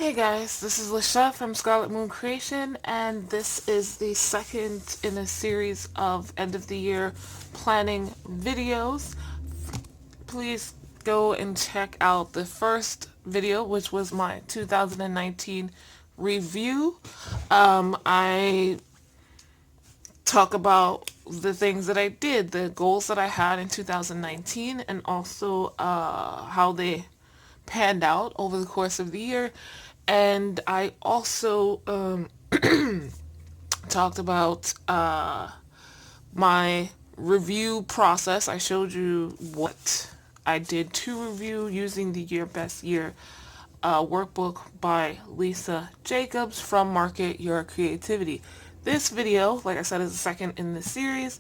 Hey guys, this is Lisha from Scarlet Moon Creation, and this is the second in a series of end of the year planning videos. Please go and check out the first video, which was my 2019 review. I talk about the things that I did, the goals that I had in 2019, and also how they panned out over the course of the year. And I also talked about my review process. I showed you what I did to review using the Year Best Year workbook by Lisa Jacobs from Market Your Creativity. This video, like I said, is the second in the series,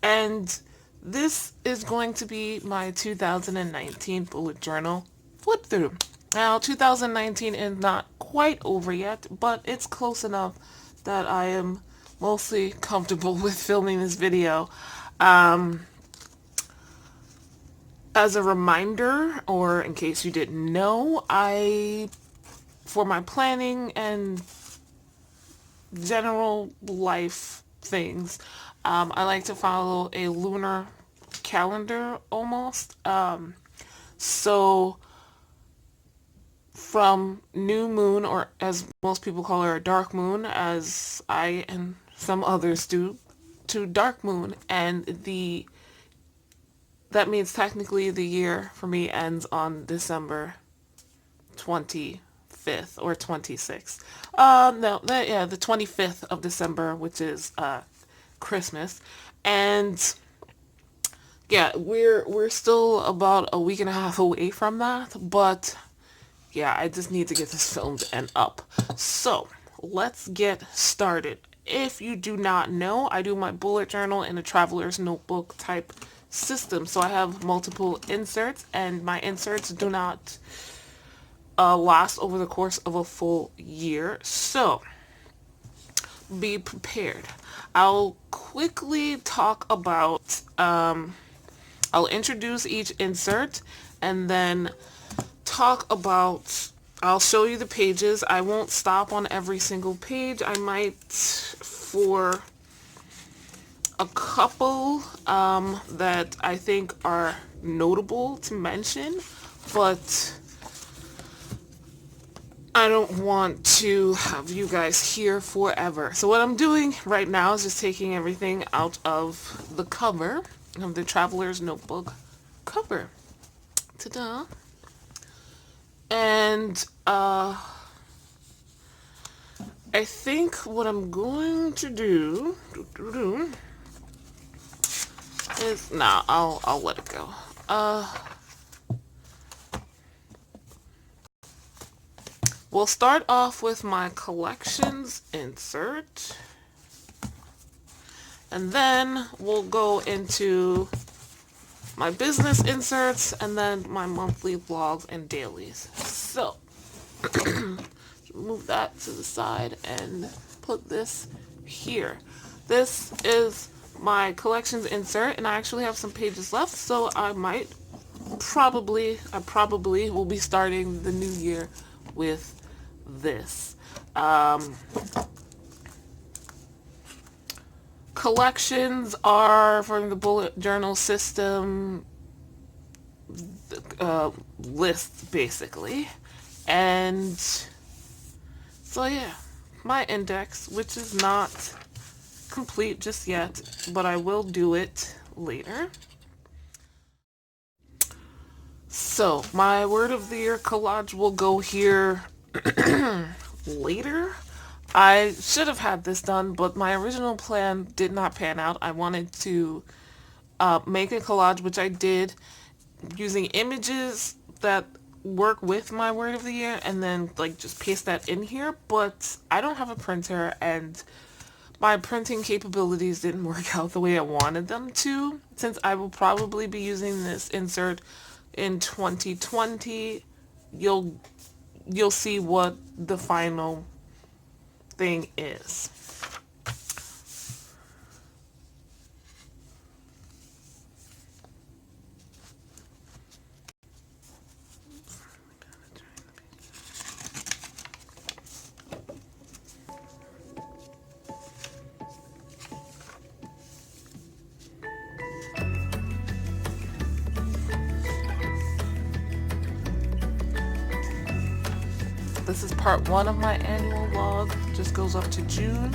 and this is going to be my 2019 bullet journal flip through. Now, 2019 is not quite over yet, but it's close enough that I am mostly comfortable with filming this video. As a reminder, or in case you didn't know, for my planning and general life things, I like to follow a lunar calendar almost. So from new moon, or as most people call her, a dark moon, as I and some others do, to dark moon, and that means technically the year for me ends on December 25th or 26th. No, yeah, the 25th of December, which is Christmas. And yeah, we're still about a week and a half away from that, but yeah, I just need to get this filmed and up. So, let's get started. If you do not know, I do my bullet journal in a traveler's notebook type system. So I have multiple inserts, and my inserts do not last over the course of a full year. So, be prepared. I'll quickly talk about, I'll introduce each insert, and then talk about, I'll show you the pages. I won't stop on every single page. I might, for a couple that I think are notable to mention, but I don't want to have you guys here forever. So what I'm doing right now is just taking everything out of the cover of the Traveler's Notebook cover. Ta-da! And I think what I'm going to do is, I'll let it go. We'll start off with my collections insert, and then we'll go into my business inserts, and then my monthly vlogs and dailies. So, move that to the side and put this here. This is my collections insert, and I actually have some pages left, so I probably will be starting the new year with this. Collections are from the bullet journal system list, basically. And so yeah, my index, which is not complete just yet, but I will do it later. So my word of the year collage will go here later. I should have had this done, but my original plan did not pan out. I wanted to make a collage, which I did, using images that work with my word of the year, and then like just paste that in here. But I don't have a printer, and my printing capabilities didn't work out the way I wanted them to. Since I will probably be using this insert in 2020, you'll see what the final thing is. this is part 1 of my annual log. Just goes up to June.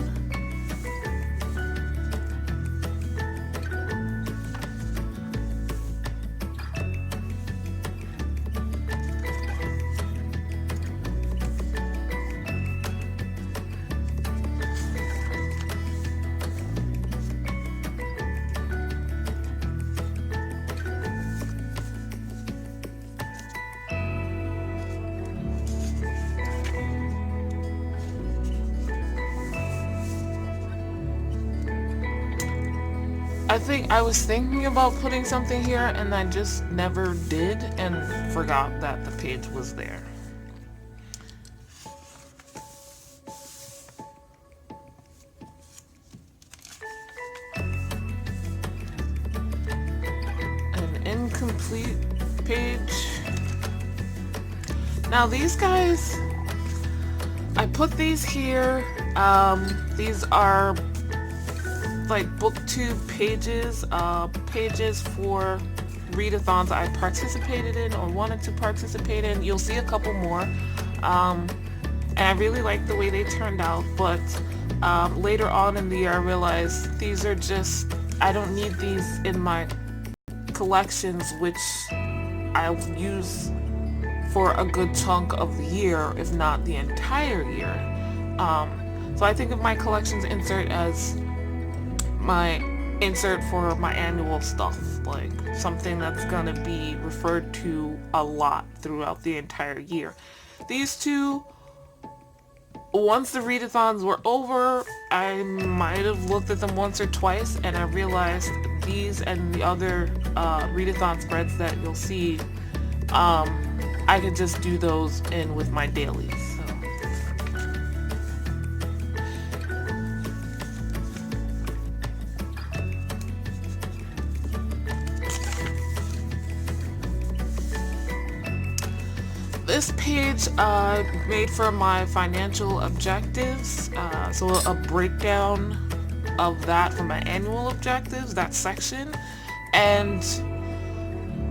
I think I was thinking about putting something here and I just never did and forgot that the page was there. An incomplete page. Now these guys, I put these here. These are like booktube pages, pages for readathons I participated in or wanted to participate in. You'll see a couple more, and I really like the way they turned out, but later on in the year I realized these are just, I don't need these in my collections, which I'll use for a good chunk of the year, if not the entire year. So I think of my collections insert as my insert for my annual stuff, like something that's gonna be referred to a lot throughout the entire year. These two, once the readathons were over, I might have looked at them once or twice and I realized these and the other readathon spreads that you'll see, I could just do those in with my dailies. This page made for my financial objectives, so a breakdown of that for my annual objectives, that section. And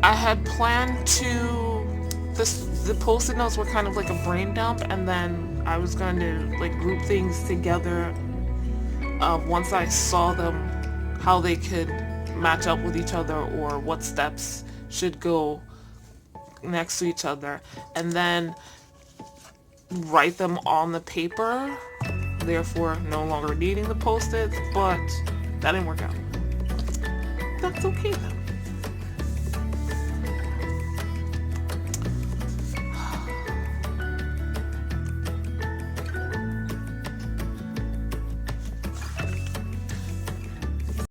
I had planned to, the post-it notes were kind of like a brain dump, and then I was going to like group things together once I saw them, how they could match up with each other or what steps should go next to each other, and then write them on the paper, therefore no longer needing the post-its, but that didn't work out. That's okay though.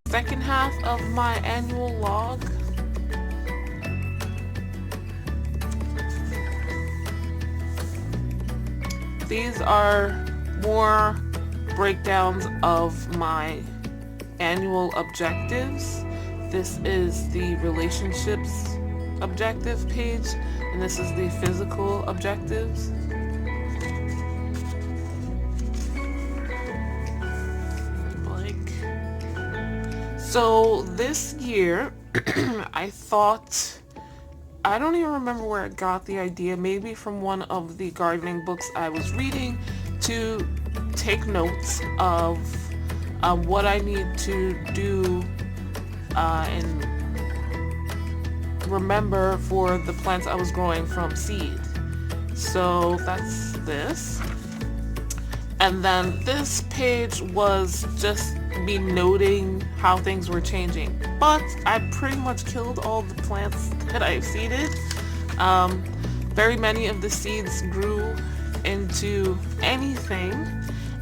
Second half of my annual log. These are more breakdowns of my annual objectives. This is the relationships objective page, and this is the physical objectives. So this year, I thought, I don't even remember where I got the idea, maybe from one of the gardening books I was reading, to take notes of what I need to do and remember for the plants I was growing from seed. So that's this. And then this page was just me noting how things were changing. But I pretty much killed all the plants that I've seeded. Very many of the seeds grew into anything,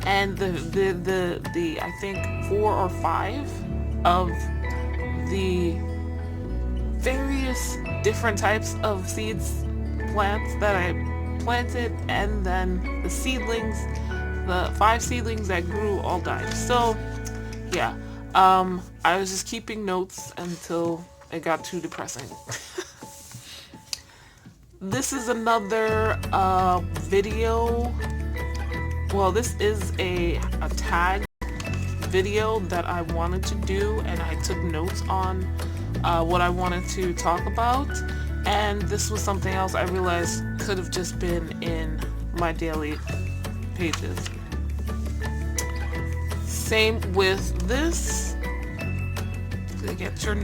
and the I think 4 or 5 of the various different types of seeds plants that I planted, and then the seedlings, the 5 seedlings that grew all died. So yeah, I was just keeping notes until it got too depressing. This is another video. Well, this is a tag video that I wanted to do, and I took notes on what I wanted to talk about. And this was something else I realized could have just been in my daily pages. Same with this. To get your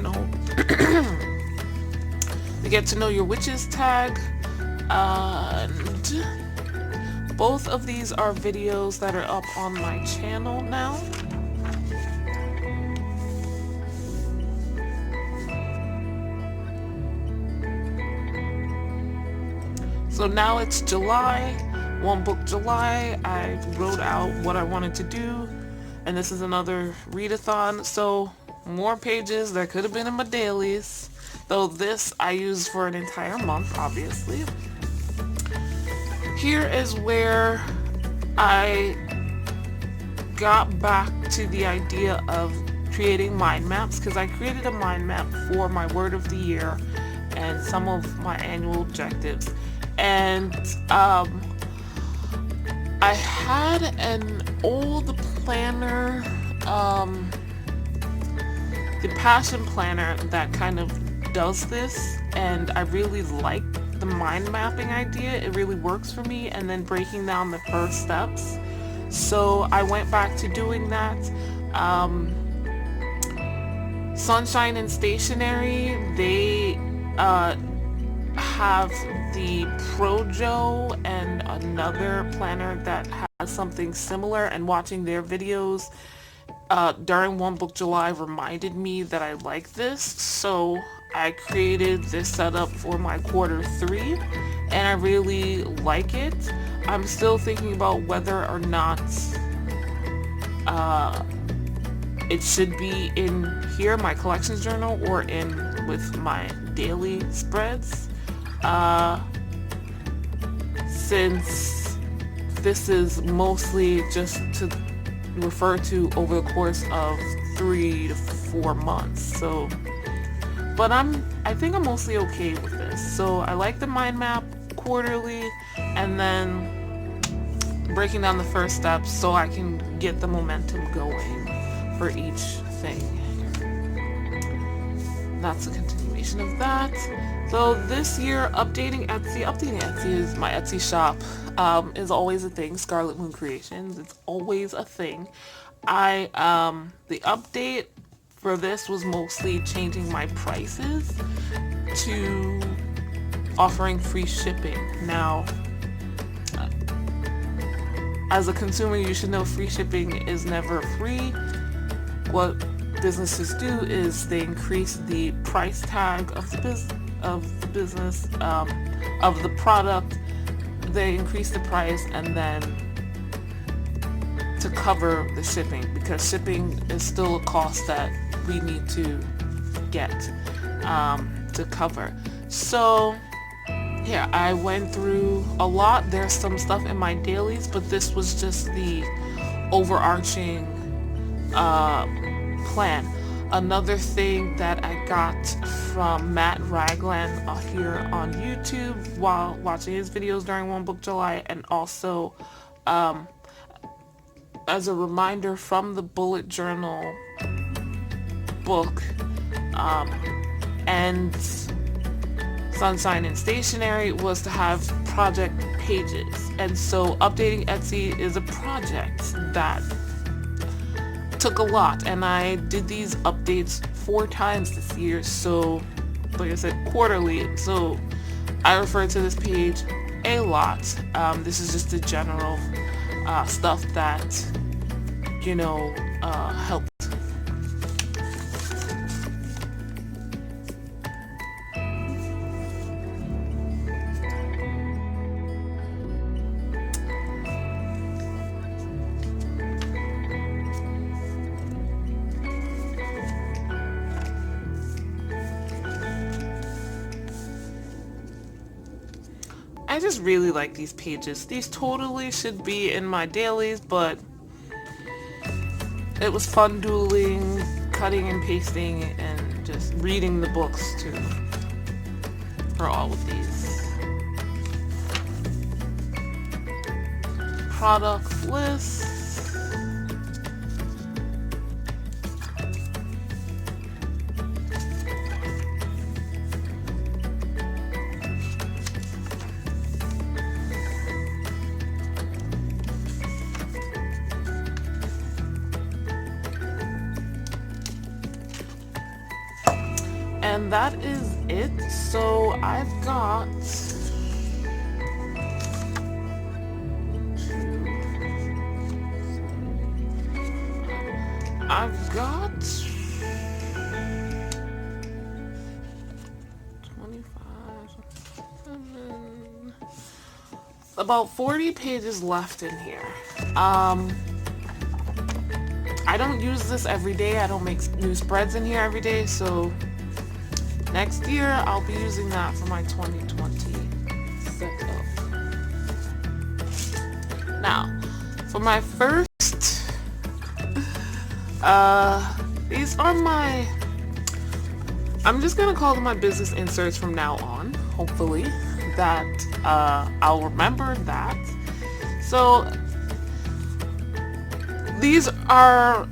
to get to know your witches tag. And both of these are videos that are up on my channel now. So now it's July, One Book July. I wrote out what I wanted to do, and this is another readathon. So more pages that could have been in my dailies, though this I use for an entire month, obviously. Here is where I got back to the idea of creating mind maps, because I created a mind map for my word of the year and some of my annual objectives. And I had an old planner, the Passion Planner, that kind of does this, and I really like the mind mapping idea. It really works for me, and then breaking down the first steps. So I went back to doing that. Sunshine and Stationery, they have the Projo and another planner that has something similar, and watching their videos during One Book July reminded me that I like this, so I created this setup for my quarter 3, and I really like it. I'm still thinking about whether or not it should be in here, my collections journal, or in with my daily spreads. Since this is mostly just to refer to over the course of 3 to 4 months. So, but I think I'm mostly okay with this. So I like the mind map quarterly, and then breaking down the first steps so I can get the momentum going for each thing. That's a continuation of that. So this year, updating Etsy is my Etsy shop, is always a thing. Scarlet Moon Creations, it's always a thing. The update for this was mostly changing my prices to offering free shipping. Now, as a consumer, you should know free shipping is never free. What businesses do is they increase the price tag of the business of the product. They increase the price, and then to cover the shipping, because shipping is still a cost that we need to get to cover. So yeah, I went through a lot. There's some stuff in my dailies, but this was just the overarching plan. Another thing that I got from Matt Ragland here on YouTube while watching his videos during One Book July, and also as a reminder from the bullet journal book and Sunshine and Stationery, was to have project pages. And so updating Etsy is a project that took a lot, and I did these updates 4 times this year, so like I said, quarterly. So I refer to this page a lot. This is just the general stuff that, you know, helped. I just really like these pages. These totally should be in my dailies, but it was fun doodling, cutting and pasting, and just reading the books too for all of these. Product lists. and that is it. So I've got 25, about 40 pages left in here. I don't use this every day. I don't make new spreads in here every day, so next year I'll be using that for my 2020 setup. Now, for my first, these are I'm just gonna call them my business inserts from now on, hopefully, that I'll remember that. So, these are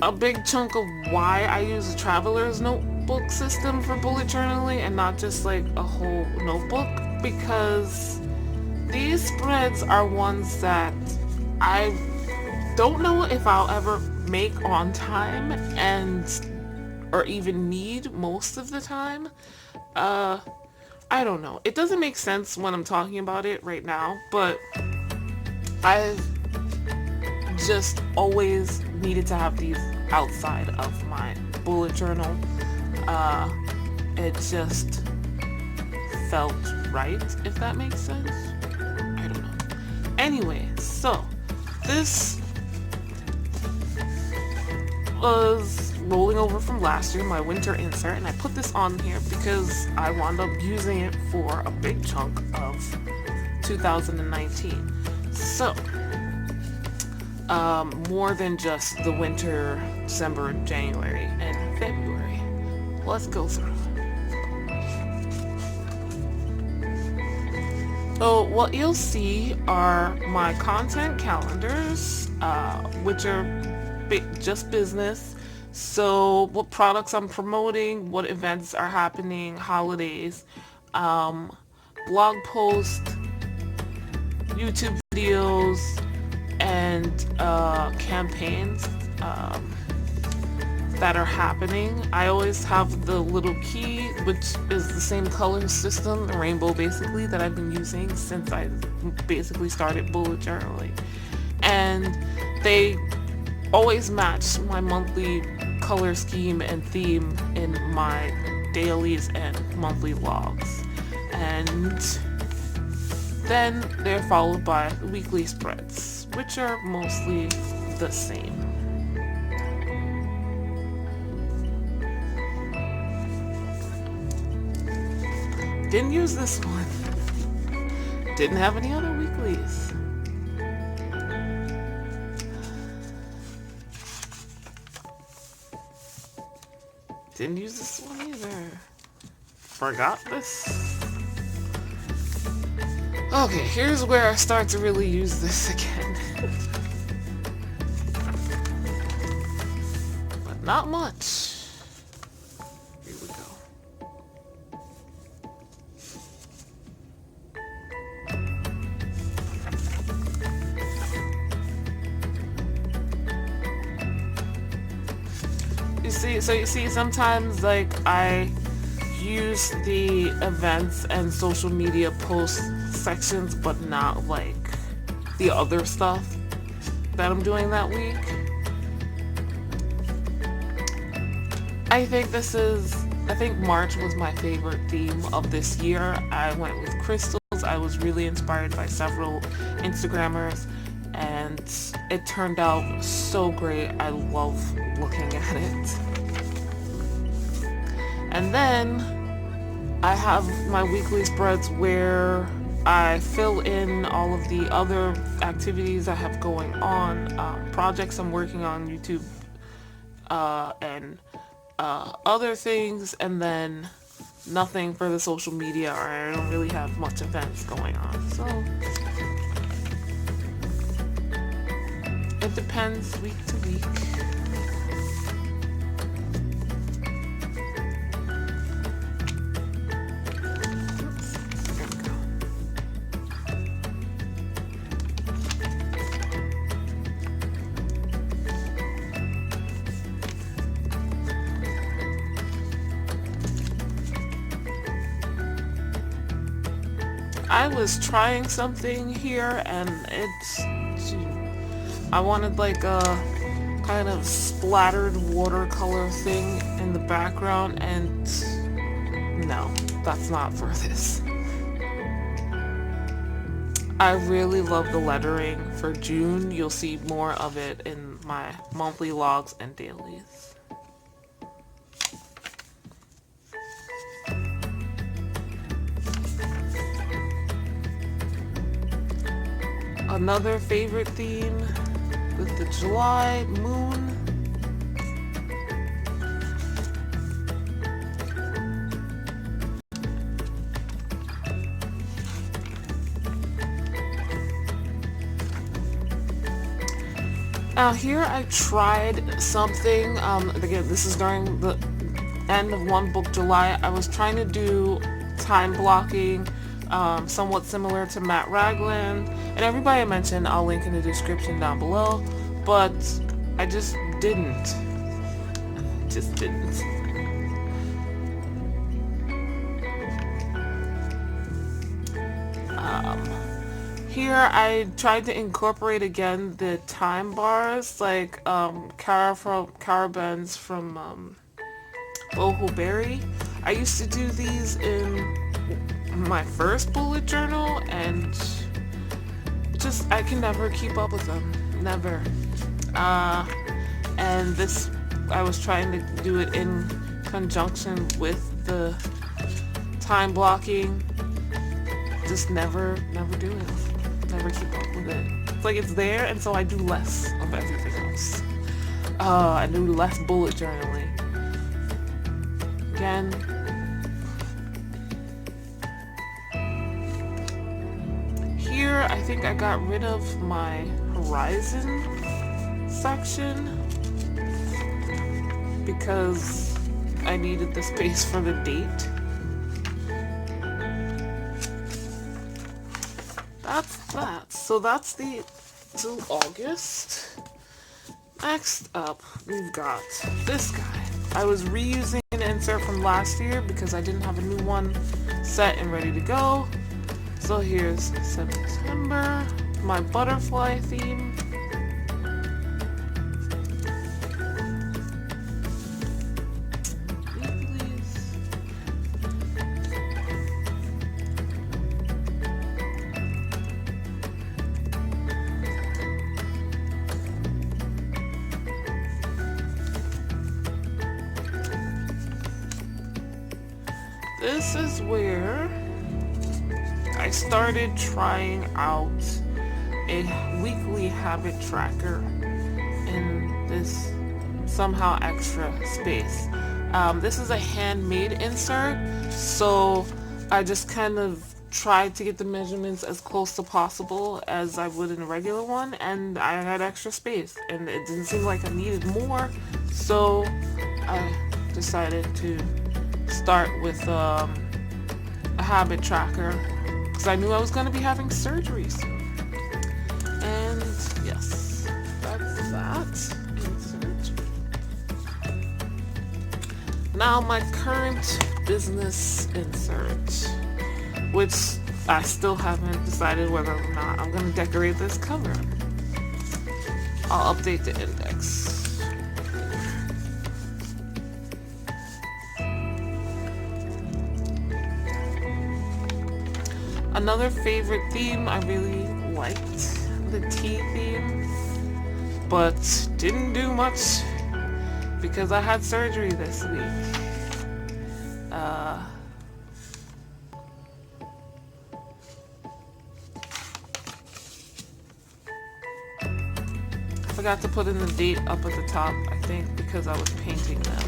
a big chunk of why I use a traveler's notebook system for bullet journaling and not just like a whole notebook, because these spreads are ones that I don't know if I'll ever make on time or even need most of the time. I don't know. It doesn't make sense when I'm talking about it right now, but I've just always needed to have these outside of my bullet journal. It just felt right, if that makes sense. I don't know. Anyway, so this was rolling over from last year, my winter insert, and I put this on here because I wound up using it for a big chunk of 2019. So, more than just the winter, December, January, and February. Let's go through. So what you'll see are my content calendars, which are just business. So what products I'm promoting, what events are happening, holidays, blog posts, YouTube videos, and campaigns that are happening. I always have the little key, which is the same color system, the rainbow basically, that I've been using since I basically started bullet journaling. And they always match my monthly color scheme and theme in my dailies and monthly logs. And then they're followed by weekly spreads, which are mostly the same. Didn't use this one. Didn't have any other weeklies. Didn't use this one either. Forgot this. Okay, here's where I start to really use this again. But not much. Here we go. You see, sometimes like I use the events and social media post sections, but not like the other stuff that I'm doing that week. I think March was my favorite theme of this year. I went with crystals. I was really inspired by several Instagrammers, and it turned out so great. I love looking at it. And then I have my weekly spreads where I fill in all of the other activities I have going on, projects I'm working on YouTube, and other things, and then nothing for the social media, or I don't really have much events going on. So it depends week to week. I was trying something here and I wanted like a kind of splattered watercolor thing in the background, and no, that's not for this. I really love the lettering for June. You'll see more of it in my monthly logs and dailies. Another favorite theme with the July moon. Now here I tried something, again this is during the end of one book July. I was trying to do time blocking, somewhat similar to Matt Ragland, and everybody I mentioned I'll link in the description down below, but I just didn't. Just didn't. Here I tried to incorporate again the time bars, like Cara Benz from Boho Berry. I used to do these in my first bullet journal, and just I can never keep up with them. Never. And this, I was trying to do it in conjunction with the time blocking. Just never do it. Never keep up with it. It's like it's there, and so I do less of everything else. I do less bullet journaling. Again, here I think I got rid of my horizon section because I needed the space for the date. That's that. So that's the till August. Next up, we've got this guy. I was reusing an insert from last year because I didn't have a new one set and ready to go. So here's September, my butterfly theme. This is where I started trying out a weekly habit tracker in this somehow extra space. This is a handmade insert, so I just kind of tried to get the measurements as close to possible as I would in a regular one, and I had extra space, and it didn't seem like I needed more, so I decided to start with a habit tracker because I knew I was going to be having surgery soon. And yes, that's that insert. Now my current business insert, which I still haven't decided whether or not I'm going to decorate this cover. I'll update the index. Another favorite theme, I really liked the tea theme, but didn't do much because I had surgery this week. I forgot to put in the date up at the top, I think, because I was painting those.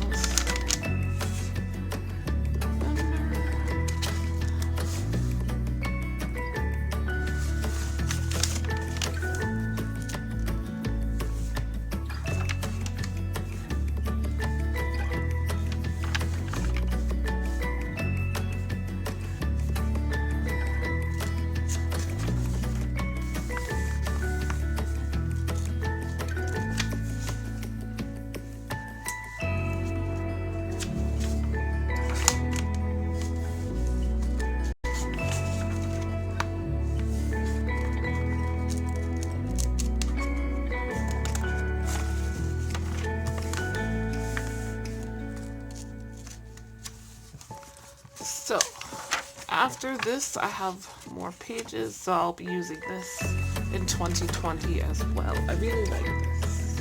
So after this, I have more pages, so I'll be using this in 2020 as well. I really like this.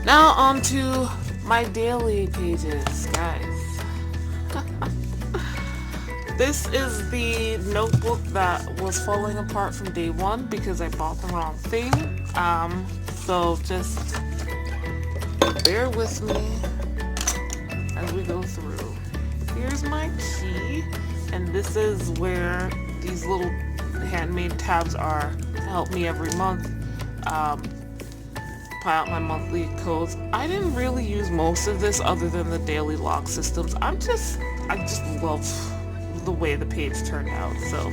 Now on to my daily pages, guys. This is the notebook that was falling apart from day one because I bought the wrong thing. So just bear with me as we go through. Here's my key, and this is where these little handmade tabs are to help me every month put out my monthly codes. I didn't really use most of this other than the daily log systems. I just love the way the page turned out, so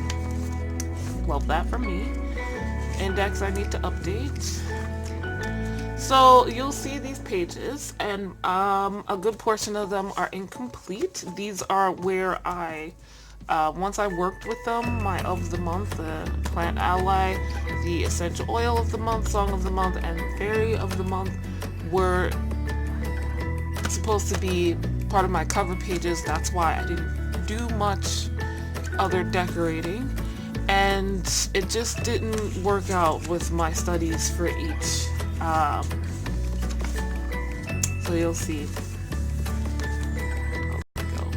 love that for me. Index I need to update. So you'll see these pages, and a good portion of them are incomplete. These are where I, once I worked with them, my of the month, the plant ally, the essential oil of the month, song of the month, and fairy of the month were supposed to be part of my cover pages. That's why I didn't do much other decorating, and it just didn't work out with my studies for each. So you'll see. Go.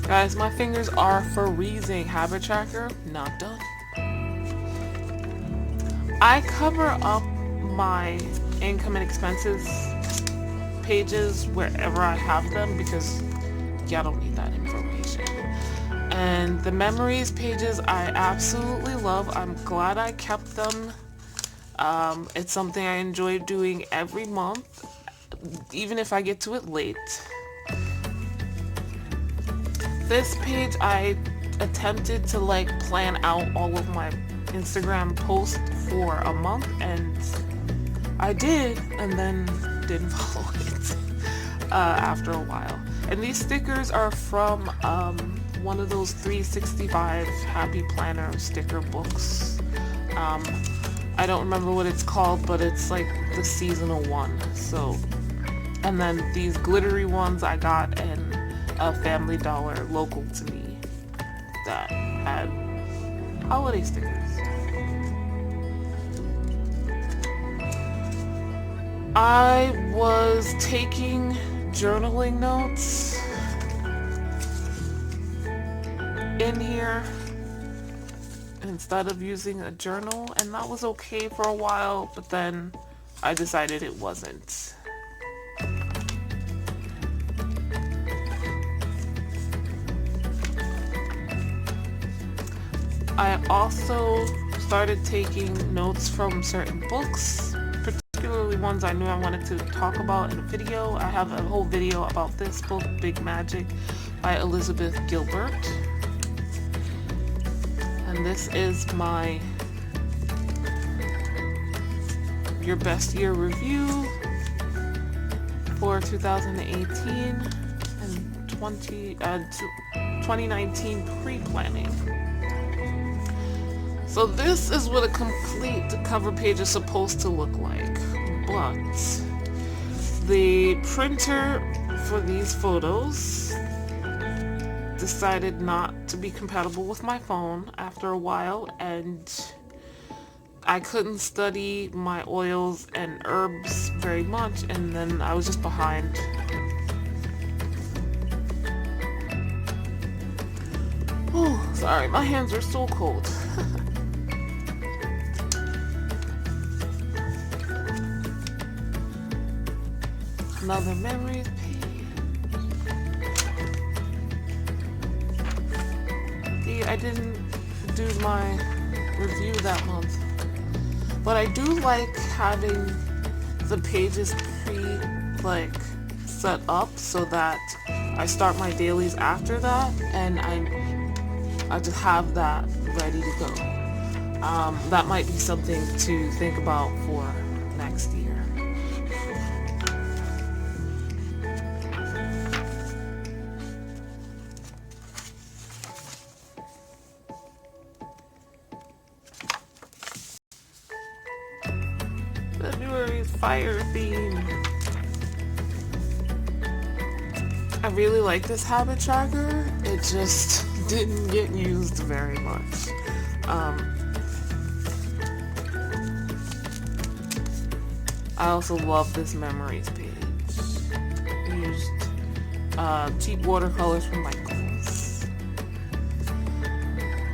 Guys, my fingers are freezing. Habit tracker, not done. I cover up my income and expenses pages wherever I have them because y'all don't need that information. And the memories pages I absolutely love. I'm glad I kept them. It's something I enjoy doing every month, even if I get to it late. This page I attempted to plan out all of my Instagram posts for a month, and I did, and then didn't follow it after a while. And these stickers are from one of those 365 Happy Planner sticker books. I don't remember what it's called, but it's like the seasonal one. So, and then these glittery ones I got in a Family Dollar local to me that had holiday stickers. I was taking journaling notes in here instead of using a journal, and that was okay for a while, but then I decided it wasn't. I also started taking notes from certain books, particularly ones I knew I wanted to talk about in a video. I have a whole video about this book, Big Magic by Elizabeth Gilbert. And this is my Your Best Year review for 2018 and 2019 pre-planning. So this is what a complete cover page is supposed to look like, but the printer for these photos decided not to be compatible with my phone after a while, and I couldn't study my oils and herbs very much, and then I was just behind. Oh, sorry, my hands are so cold. Another memories page. See, I didn't do my review that month, but I do like having the pages set up so that I start my dailies after that, and I just have that ready to go. That might be something to think about for next year. February's fire theme. I really like this habit tracker. It just didn't get used very much. Um, I also love this memories page. I used cheap watercolors from Michaels.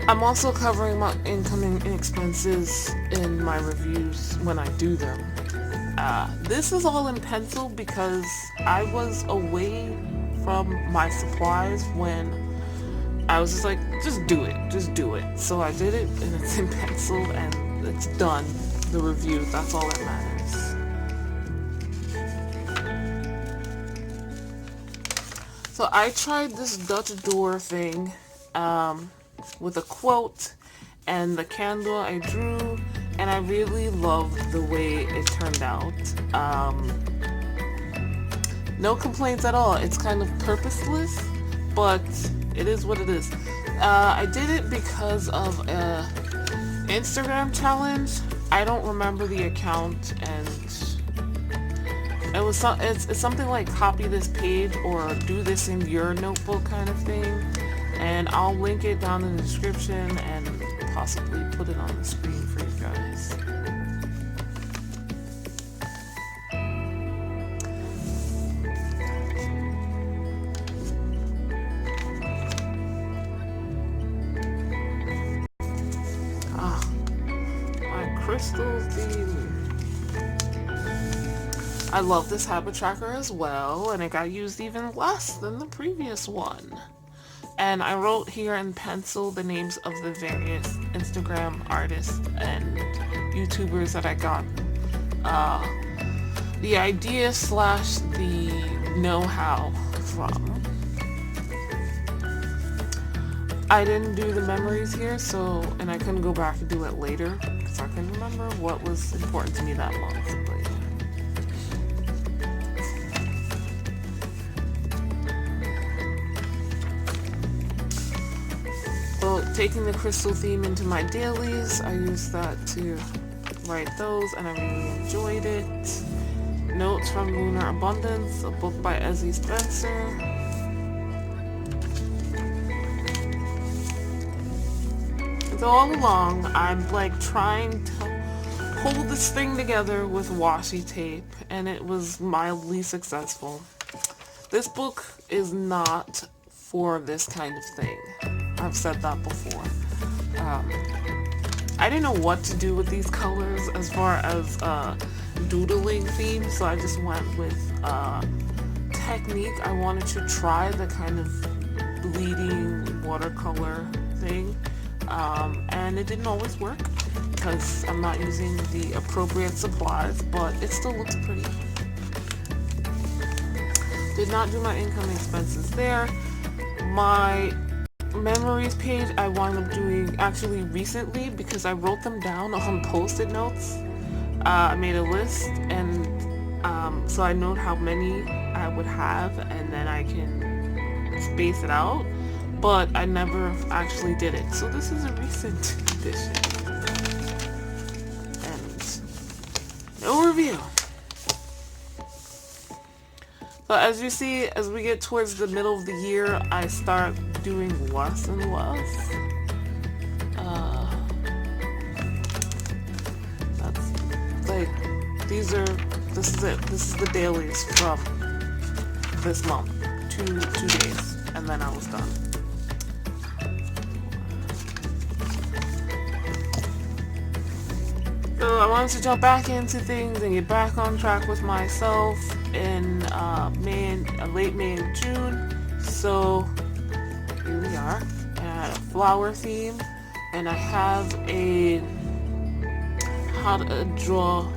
I'm also covering my incoming expenses in my reviews when I do them. This is all in pencil because I was away from my supplies when I was just like, just do it. So I did it, and it's in pencil, and it's done. The review, that's all that matters. So I tried this Dutch door thing with a quote and the candle I drew, and I really loved the way it turned out. No complaints at all. It's kind of purposeless, but it is what it is. I did it because of a Instagram challenge. I don't remember the account, and it's something like copy this page or do this in your notebook kind of thing. And I'll link it down in the description and possibly put it on the screen for you guys. My crystal theme. I love this habit tracker as well, and it got used even less than the previous one. And I wrote here in pencil the names of the various Instagram artists and YouTubers that I got the idea / the know-how from. I didn't do the memories here, and I couldn't go back and do it later because I couldn't remember what was important to me that month. But yeah. Well, taking the crystal theme into my dailies, I used that to write those, and I really enjoyed it. Notes from Lunar Abundance, a book by Ezzy Spencer. So all along, I'm like trying to hold this thing together with washi tape, and it was mildly successful. This book is not for this kind of thing. I've said that before. I didn't know what to do with these colors as far as doodling themes, so I just went with technique. I wanted to try the kind of bleeding watercolor thing, and it didn't always work because I'm not using the appropriate supplies, but it still looks pretty. Did not do my income expenses there. My memories page I wound up doing actually recently because I wrote them down on post-it notes. I made a list, and so I know how many I would have, and then I can space it out, but I never actually did it. So this is a recent addition. And no review. So as you see, as we get towards the middle of the year, I start doing less and less. That's like, this is it. This is the dailies from this month. Two days, and then I was done. So I wanted to jump back into things and get back on track with myself in late May and June. So here we are. I had a flower theme, and I have how to draw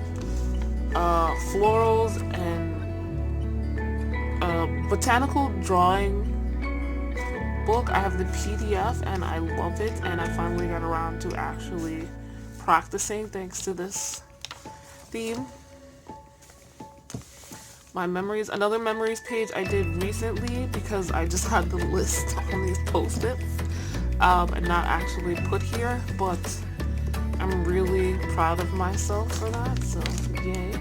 florals and botanical drawing book. I have the PDF, and I love it, and I finally got around to actually practicing thanks to this theme. My memories, another memories page I did recently because I just had the list on these post-its and not actually put here, but I'm really proud of myself for that, so yay.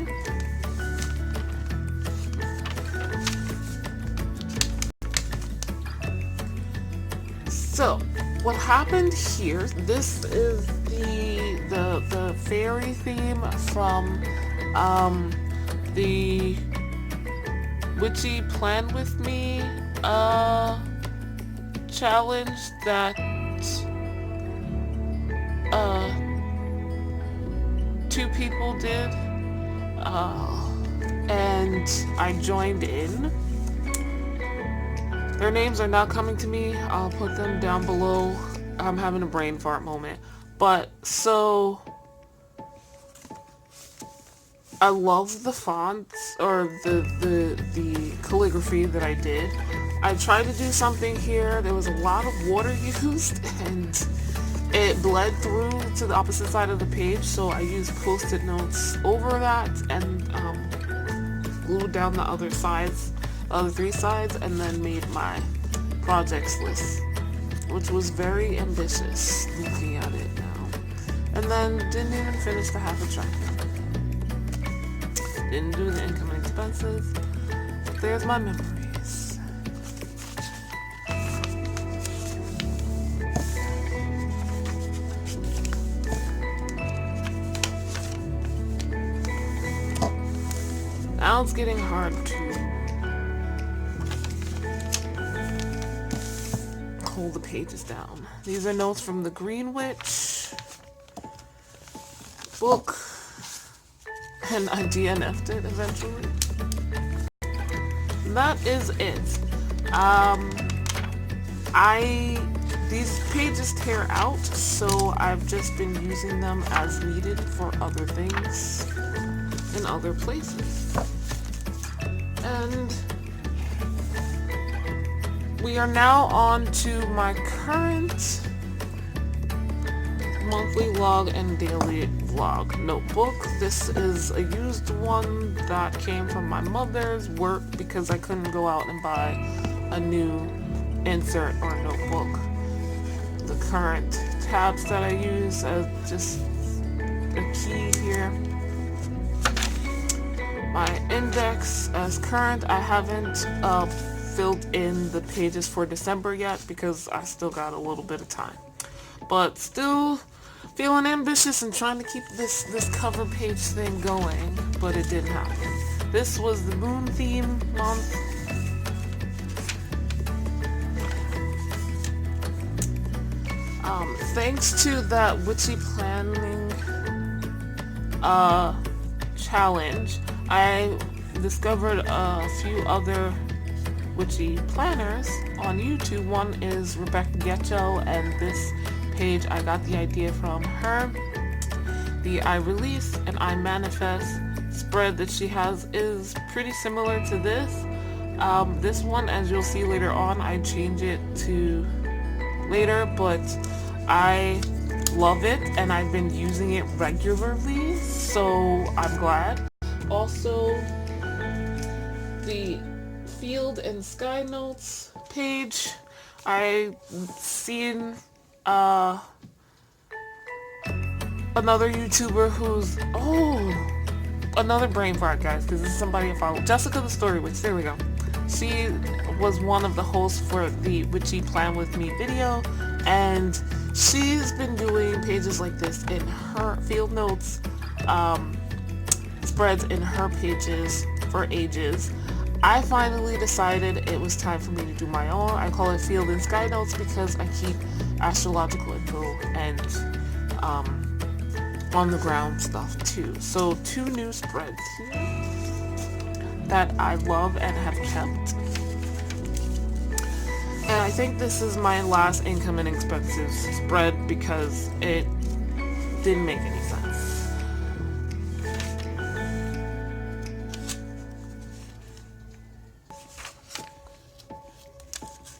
So, what happened here, this is the fairy theme from the Witchy Plan With Me challenge that two people did, and I joined in. Their names are not coming to me. I'll put them down below. I'm having a brain fart moment. But, so, I love the fonts, or the calligraphy that I did. I tried to do something here. There was a lot of water used, and it bled through to the opposite side of the page, so I used post-it notes over that, and glued down the other sides. Other three sides, and then made my projects list, which was very ambitious looking at it now. And then didn't even finish the half a tracking. Didn't do the income and expenses. There's my memories. Now it's getting hard to hold the pages down. These are notes from the Green Witch book, and I DNF'd it eventually. And that is it. These pages tear out, so I've just been using them as needed for other things in other places. And we are now on to my current monthly log and daily vlog notebook. This is a used one that came from my mother's work because I couldn't go out and buy a new insert or notebook. The current tabs that I use as just a key here. My index as current, I haven't filled in the pages for December yet because I still got a little bit of time. But still feeling ambitious and trying to keep this cover page thing going, but it didn't happen. This was the moon theme month. Thanks to that witchy planning challenge, I discovered a few other witchy planners on YouTube. One is Rebecca Getcho, and this page I got the idea from her. The I Release and I Manifest spread that she has is pretty similar to this. This one, as you'll see later on, I change it to later, but I love it and I've been using it regularly, so I'm glad. Also, the Field and Sky Notes page, I seen another YouTuber who's another brain fart, guys, because this is somebody I follow. Jessica the Story Witch, there we go. She was one of the hosts for the Witchy Plan With Me video, and she's been doing pages like this in her field notes, spreads in her pages for ages. I finally decided it was time for me to do my own. I call it Field and Sky Notes because I keep astrological info and on the ground stuff too. So 2 new spreads here that I love and have kept. And I think this is my last income and expenses spread because it didn't make any sense.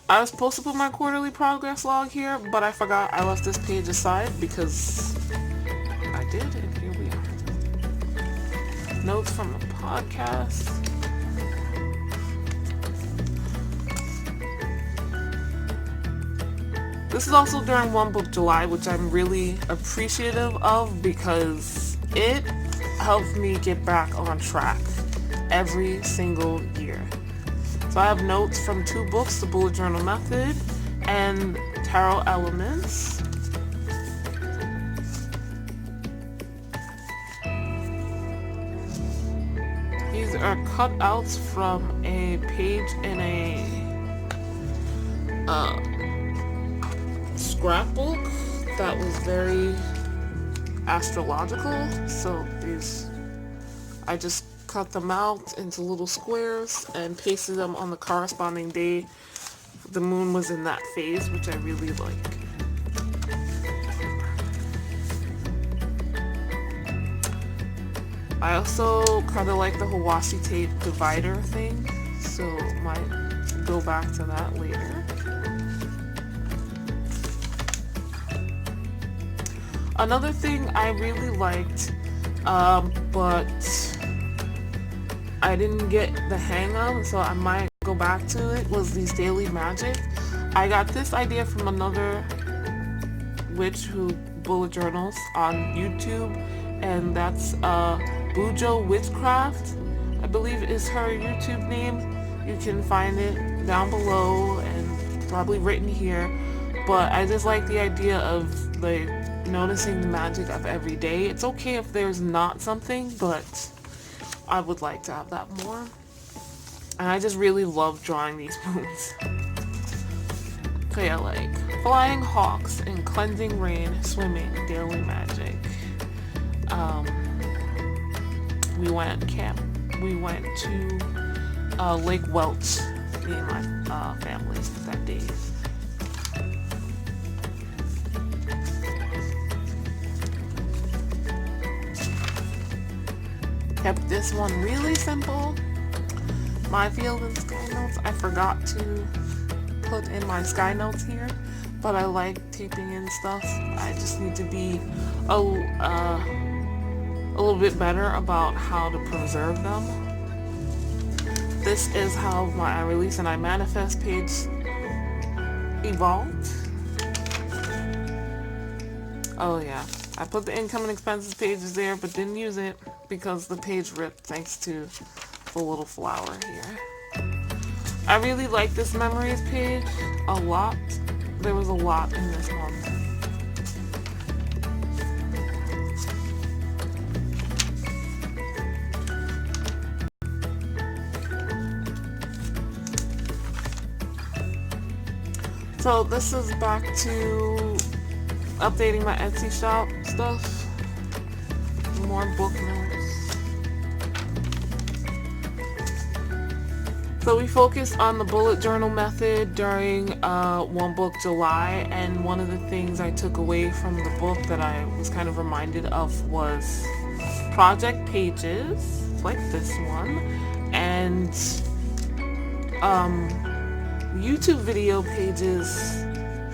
I was supposed to put my quarterly progress log here, but I forgot I left this page aside because I did, and here we are. Notes from a podcast. This is also during One Book July, which I'm really appreciative of because it helps me get back on track every single year. So I have notes from 2 books, The Bullet Journal Method and tarot elements. These are cutouts from a page in a scrapbook that was very astrological. So these, I just cut them out into little squares and pasted them on the corresponding day the moon was in that phase, which I really like. I also kind of like the Hawashi tape divider thing, so might go back to that later. Another thing I really liked, but I didn't get the hang of, so I might go back to it, was these daily magic. I got this idea from another witch who bullet journals on YouTube, and that's Bujo Witchcraft, I believe is her YouTube name. You can find it down below and probably written here, but I just like the idea of like noticing the magic of every day. It's okay if there's not something, but I would like to have that more. And I just really love drawing these moons. So yeah, like flying hawks and cleansing rain, swimming, daily magic. We went to Lake Welch, me and my family that day. Kept this one really simple. My field and sky notes. I forgot to put in my sky notes here, but I like taping in stuff. I just need to be a little bit better about how to preserve them. This is how my I Release and I Manifest page evolved. Oh yeah, I put the income and expenses pages there, but didn't use it because the page ripped thanks to the little flower here. I really like this memories page a lot. There was a lot in this one. So this is back to updating my Etsy shop stuff. More book notes. So we focused on the bullet journal method during One Book July, and one of the things I took away from the book that I was kind of reminded of was project pages, like this one, and YouTube video pages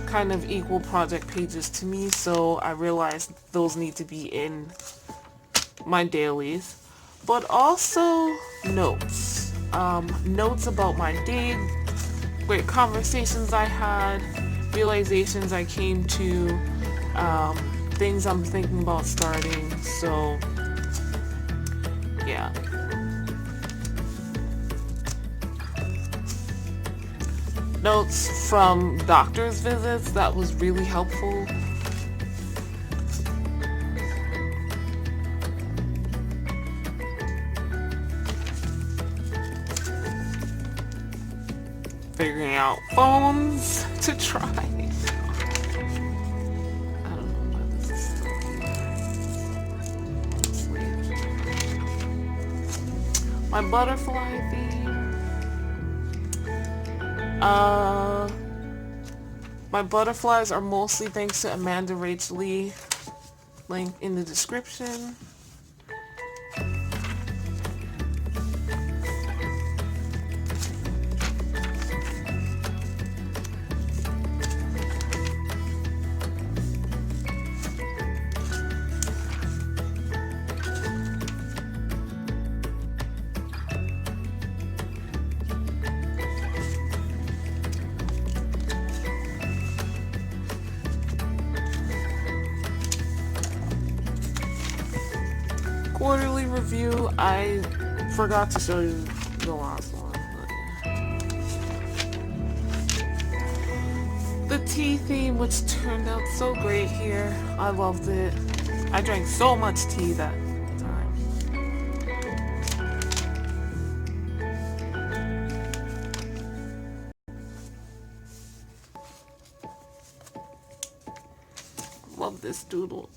kind of equal project pages to me, so I realized those need to be in my dailies. But also notes. Notes about my day, great conversations I had, realizations I came to, things I'm thinking about starting, so yeah. Notes from doctor's visits, that was really helpful. Figuring out phones to try. I don't know why this is still here. My butterfly theme. My butterflies are mostly thanks to Amanda Rach Lee. Link in the description. Quarterly review, I forgot to show you the last one. the tea theme, which turned out so great here. I loved it. I drank so much tea that time. Love this doodle.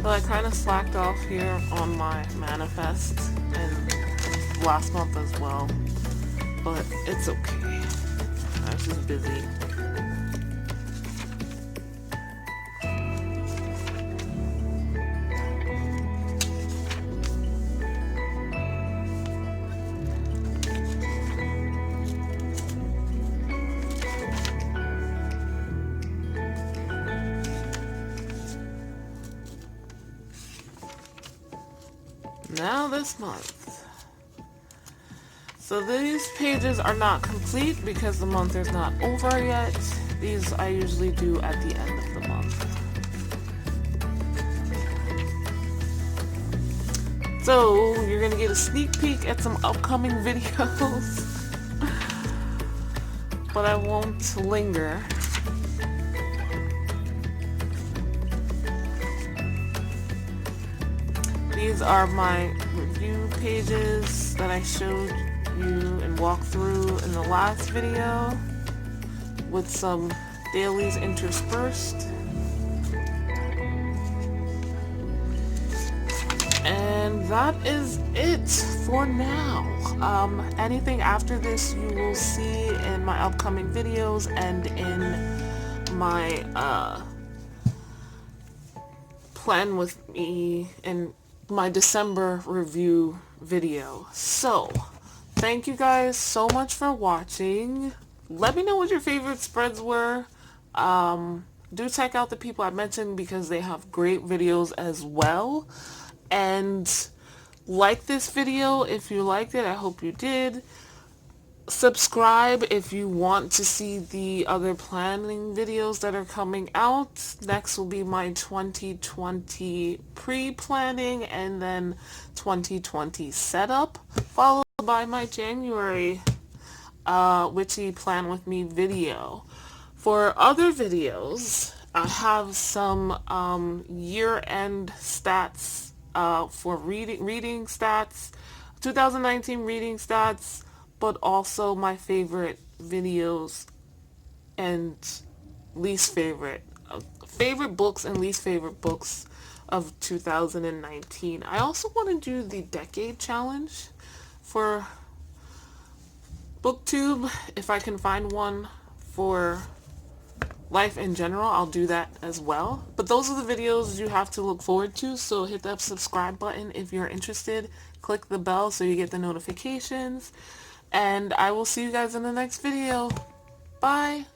So I kind of slacked off here on my manifest and last month as well, but it's okay. I was just busy. Now this month. So these pages are not complete because the month is not over yet. These I usually do at the end of the month. So you're gonna get a sneak peek at some upcoming videos. But I won't linger. These are my review pages that I showed you and walked through in the last video with some dailies interspersed. And that is it for now. Anything after this you will see in my upcoming videos and in my plan with me and my December review video. So, thank you guys so much for watching. Let me know what your favorite spreads were. Do check out the people I mentioned because they have great videos as well. And like this video if you liked it. I hope you did. Subscribe if you want to see the other planning videos that are coming out. Next will be my 2020 pre-planning and then 2020 setup, followed by my January witchy plan with me video. For other videos, I have some year-end stats for reading stats, 2019 reading stats, but also my favorite videos and least favorite books and least favorite books of 2019. I also want to do the decade challenge for BookTube. If I can find one for life in general, I'll do that as well. But those are the videos you have to look forward to, so hit that subscribe button if you're interested. Click the bell so you get the notifications. And I will see you guys in the next video. Bye!